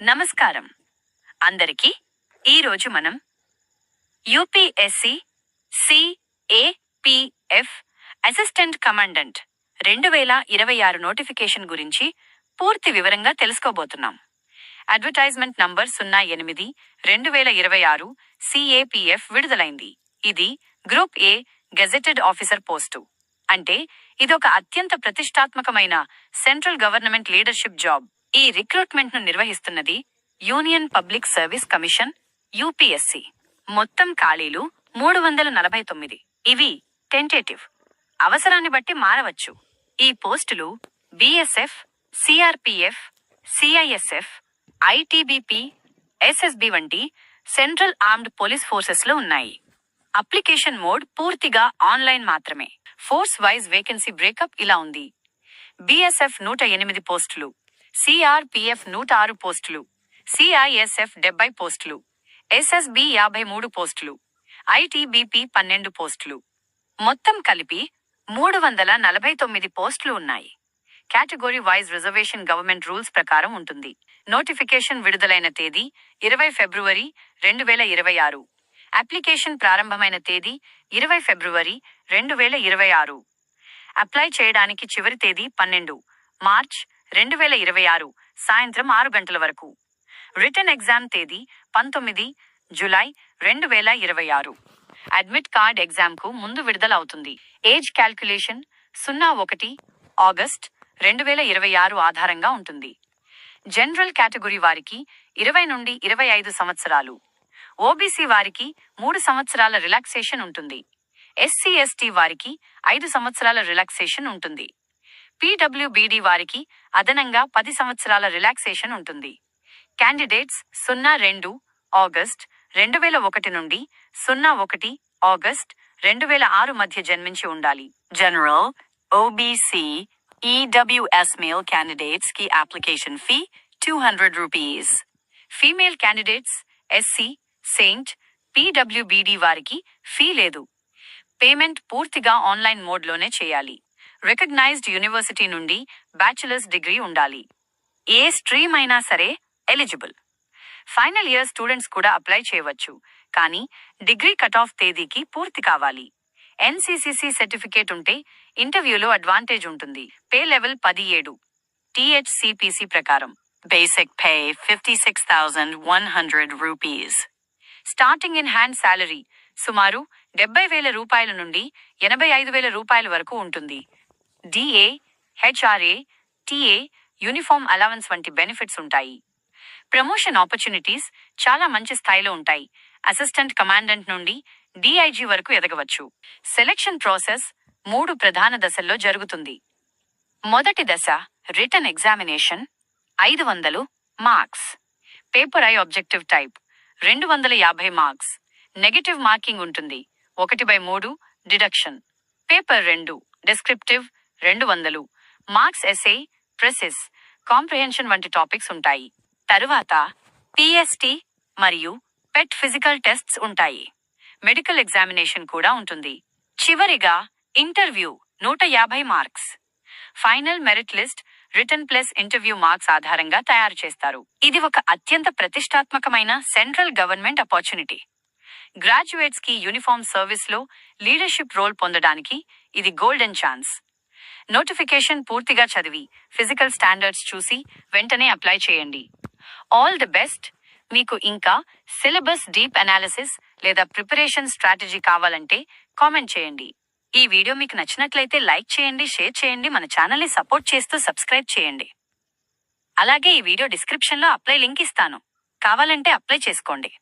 నమస్కారం అందరికీ. ఈరోజు మనం UPSC CAPF assistant commandant 2026 notification గురించి పూర్తి వివరంగా తెలుసుకోబోతున్నాం. అడ్వర్టైజ్మెంట్ నంబర్ 08/2026 సిఏపిఎఫ్ విడుదలైంది. ఇది group A gazetted officer post. అంటే ఇదొక అత్యంత ప్రతిష్టాత్మకమైన సెంట్రల్ గవర్నమెంట్ లీడర్షిప్ జాబ్. ఈ రిక్రూట్మెంట్ ను నిర్వహిస్తున్నది union public service commission UPSC. మొత్తం ఖాళీలు 349. ఇవి టెంటేటివ్, అవసరాన్ని బట్టి మారవచ్చు. ఈ పోస్టులు BSF, CRPF, CISF, ITBP, SSB వంటి సెంట్రల్ ఆర్మ్డ్ పోలీస్ ఫోర్సెస్ లో ఉన్నాయి. అప్లికేషన్ మోడ్ పూర్తిగా ఆన్లైన్ మాత్రమే. ఫోర్స్ వైజ్ వేకెన్సీ బ్రేకప్ ఇలా ఉంది. బీఎస్ఎఫ్ 108 పోస్టులు, సిఆర్పిఎఫ్ 106 పోస్టులు, సిఐఎస్ఎఫ్ 70 పోస్టులు, ఎస్ఎస్బి 53 పోస్టులు, ఐటీబీపీ 12 పోస్టులు. మొత్తం కలిపి 349 పోస్టులు ఉన్నాయి. Category wise reservation government rules ప్రకారం ఉంటుంది. నోటిఫికేషన్ విడుదలైన తేదీ 20 ఫిబ్రవరి 2026. అప్లికేషన్ ప్రారంభమైన తేదీ 20 ఫిబ్రవరి 2026. అప్లై చేయడానికి చివరి తేదీ 12 మార్చ్ 2026 సాయంత్రం 6 గంటల వరకు. రిటన్ ఎగ్జామ్ తేదీ 19 జూలై 2026. అడ్మిట్ కార్డ్ ఎగ్జామ్ కు ముందు విడుదల అవుతుంది. ఏజ్ క్యాల్కులేషన్ 01 ఆగస్ట్ 2026 ఆధారంగా ఉంటుంది. జనరల్ కేటగిరీ వారికి 20 నుండి 25 సంవత్సరాలు, ఓబీసీ వారికి 3 సంవత్సరాల రిలాక్సేషన్ ఉంటుంది. ఎస్సీ ఎస్టీ వారికి 5 సంవత్సరాల రిలాక్సేషన్ ఉంటుంది. పీడబ్ల్యూబీడీ వారికి అదనంగా 10 సంవత్సరాల రిలాక్సేషన్ ఉంటుంది. క్యాండిడేట్స్ 02 ఆగస్ట్ 2001 నుండి 01 ఆగస్ట్ 2006 మధ్య జన్మించి ఉండాలి. General, OBC, EWS male candidates కి application fee 200 rupees. Female candidates SC, ST, PWBD వారికి ఫీ లేదు. పేమెంట్ పూర్తిగా ఆన్లైన్ మోడ్లోనే చేయాలి. రికగ్నైజ్డ్ యూనివర్సిటీ నుండి బ్యాచిలర్స్ డిగ్రీ ఉండాలి. ఏ స్ట్రీమ్ అయినా సరే ఎలిజిబుల్. ఫైనల్ ఇయర్ స్టూడెంట్స్ కూడా అప్లై చేయవచ్చు, కానీ డిగ్రీ కట్ ఆఫ్ తేదీకి పూర్తి కావాలి. ఎన్సీసీసీ సర్టిఫికేట్ ఉంటే ఇంటర్వ్యూలో అడ్వాంటేజ్ ఉంటుంది. Pay level 17. టీహెచ్సిపిసి ప్రకారం basic pay 56,100 rupees. Starting in hand salary సుమారు 70,000 రూపాయల నుండి 85,000 రూపాయల వరకు ఉంటుంది. DA, HRA, TA, uniform allowance వంటి బెనిఫిట్స్ ఉంటాయి. ప్రమోషన్ ఆపర్చునిటీస్ చాలా మంచి స్థాయిలో ఉంటాయి. అసిస్టెంట్ కమాండెంట్ నుండి డిఐజీ వరకు ఎదగవచ్చు. సెలక్షన్ ప్రాసెస్ 3 ప్రధాన దశల్లో జరుగుతుంది. మొదటి దశ written examination 500 marks. Paper I objective type 250 marks. Negative marking ఉంటుంది. 1/3 deduction. Paper 2 descriptive 200 marks. Essay, precis, comprehension వంటి టాపిక్స్ ఉంటాయి. తరువాత పిఎస్టీ మరియు పెట్ ఫిజికల్ టెస్ట్స్ ఉంటాయి. మెడికల్ ఎగ్జామినేషన్ కూడా ఉంటుంది. చివరిగా interview 150 marks. Final merit list written plus interview marks ఆధారంగా తయారు చేస్తారు. ఇది ఒక అత్యంత ప్రతిష్టాత్మకమైన సెంట్రల్ గవర్నమెంట్ ఆపర్చునిటీ. గ్రాడ్యుయేట్స్ కి యూనిఫామ్ సర్వీస్ లో లీడర్షిప్ రోల్ పొందడానికి ఇది గోల్డెన్ ఛాన్స్. నోటిఫికేషన్ పూర్తిగా చదివి ఫిజికల్ స్టాండర్డ్స్ చూసి వెంటనే అప్లై చేయండి. All the best. మీకు ఇంకా సిలబస్ డీప్ అనాలిసిస్ లేదా ప్రిపరేషన్ స్ట్రాటజీ కావాలంటే కామెంట్ చేయండి. ఈ వీడియో మీకు నచ్చినట్లయితే లైక్ చేయండి, షేర్ చేయండి, మన ఛానల్ని సపోర్ట్ చేస్తూ సబ్స్క్రైబ్ చేయండి. అలాగే ఈ వీడియో డిస్క్రిప్షన్లో అప్లై లింక్ ఇస్తాను, కావాలంటే అప్లై చేసుకోండి.